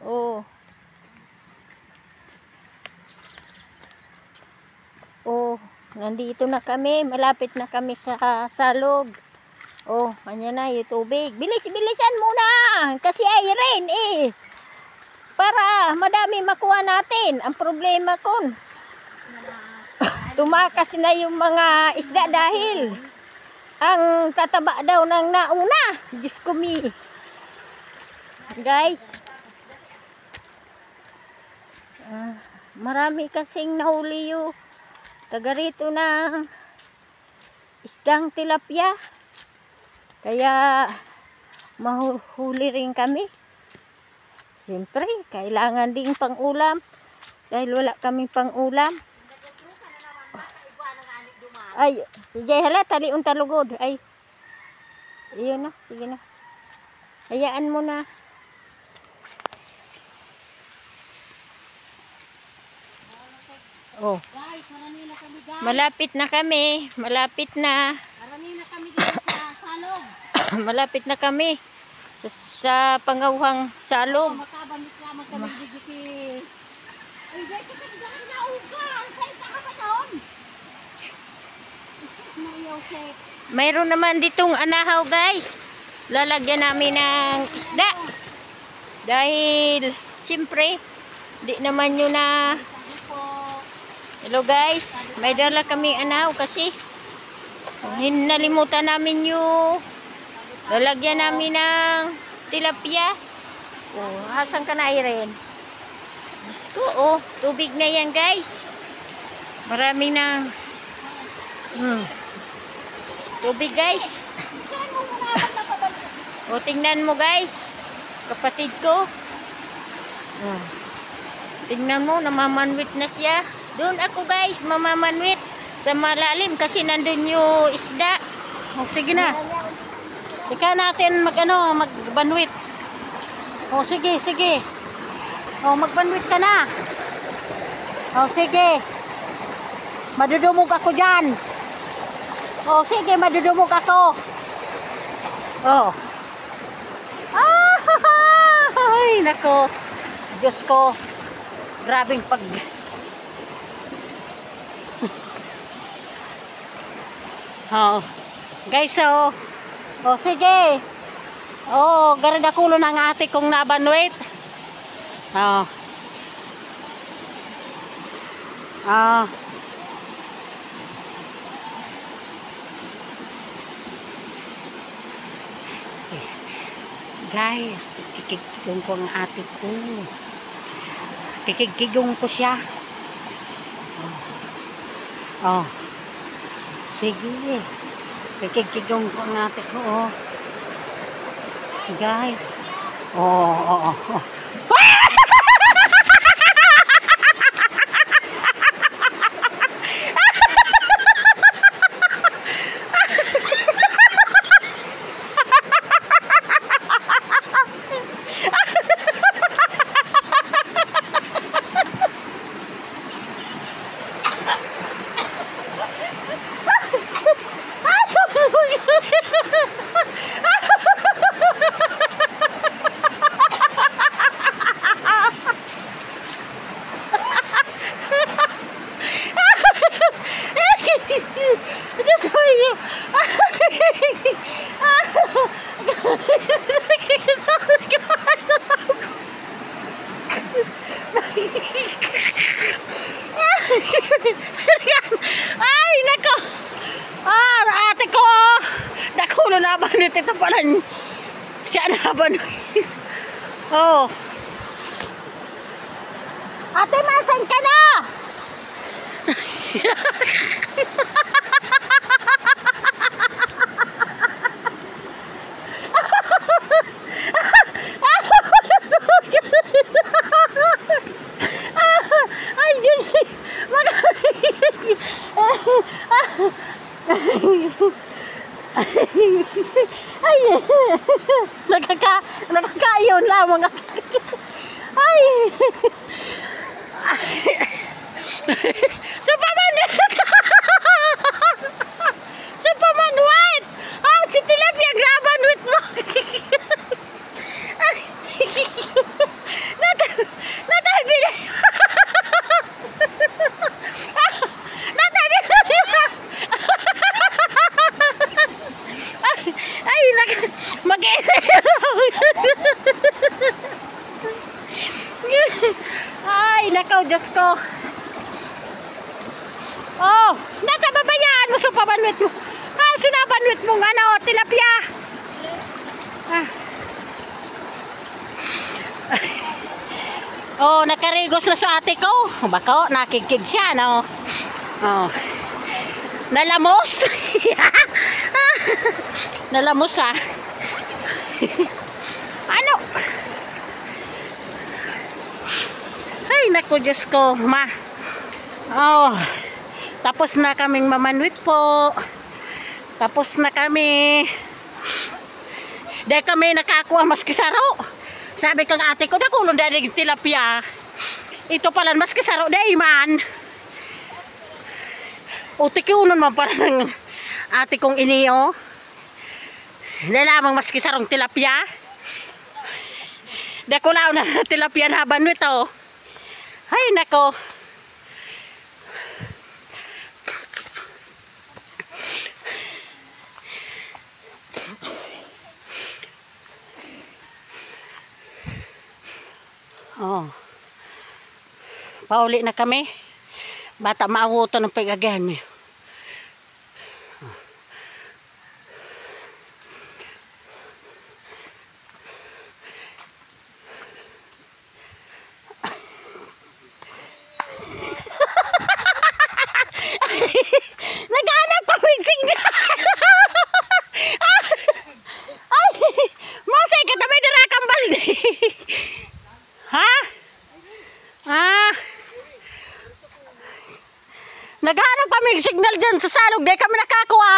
Oh. Oh, nandito na kami. Malapit na kami sa salog. Oh, kanya na yung tubig. Bilis-bilisan muna. Kasi ay rain eh. Para madami makuha natin. Ang problema kon, tumakas na yung mga isda dahil ang tataba daw ng nauna. Diyos ko mi. Guys. Marami kasing nahuli yung taga rito ng isdang tilapia. Kaya mahuli rin kami. Siyempre, kailangan ding pang-ulam. Dahil wala kaming pang-ulam. Ay, sige hala, taliun talugod. Ay, iyon na, sige na. Hayaan mo na. Oh. Guys, marami na kami guys. Malapit na kami. Malapit na. Marami na kami dito sa salog. Malapit na kami. Sa pangawhang salog. Makabamit lamang kami dito. Ay, guys, kapag dyan na ugan. Saan ka ba doon? Mayroon naman ditong anahaw guys. Lalagyan namin ng isda. Dahil, siyempre, di naman yun na... Hello guys, may dala kaming anahaw kasi nalimutan namin yung lalagyan namin ng tilapia. Oh, hasan ka na Irene? Diyos ko, oh, tubig na yan guys. Marami ng tubig guys. O, tingnan mo guys, kapatid ko. Tingnan mo, namamanwit na siya. Doon ako guys, mamamanwit sa malalim kasi nandun yung isda. O, sige na. Ika natin magbanwit. O, sige, sige. O, magbanwit ka na. O, sige. Madudumog ako dyan. O, sige, madudumog ako. O. Ay, nako. Diyos ko. Grabing pag... Oh. Guys, oh. Oh, sige. Oh, garada kulo ng ate kong nabanwit. Oh. Ah. Guys, kikigong ko ang ate ko. Kikigong ko siya. Oh. Sige. Kikigong ko ang ate ko. Oh. Guys. Oh. Ay, nako. Ate ko. Nakulo na ba nito pala siya na ba? Oh. Ate, masan ka na? Ay, nakakayon lamang. Ay. Sa pamanwit. Sa pamanwit. Oh, si tilapia graban with mo. Diyos ko. Oh, natababayaan mo sa pabanwit mo. Ah, sinabanwit mong ano, tilapia. Ah. Oh, nakarigos na sa ate ko. Bako, nakikig siya, no? Oh. Nalamos. Nalamos, ha? Ano? Ay, naku, Diyos ko, ma. Oh, tapos na kaming mamanwit po. Tapos na kami. Dahil kami nakakuha maski saro. Sabi kang ate ko, nakulong dahil tilapia. Ito pala maski saro dahil man. O, tikiunon man pala ng ate kong iniyo. Nalamang maski sarong tilapia. Dahil ko lang na tilapia na banwit, oh. Ay, nako. Oh. Pauli na kami. Bata maawutan ng pag-agahan mo. Naghanap pa wigsing. Ay, masay ka tamay dira kang balde. Ha? Ah. Naghanap kami signal dyan sa salog. Di kami nakakuha.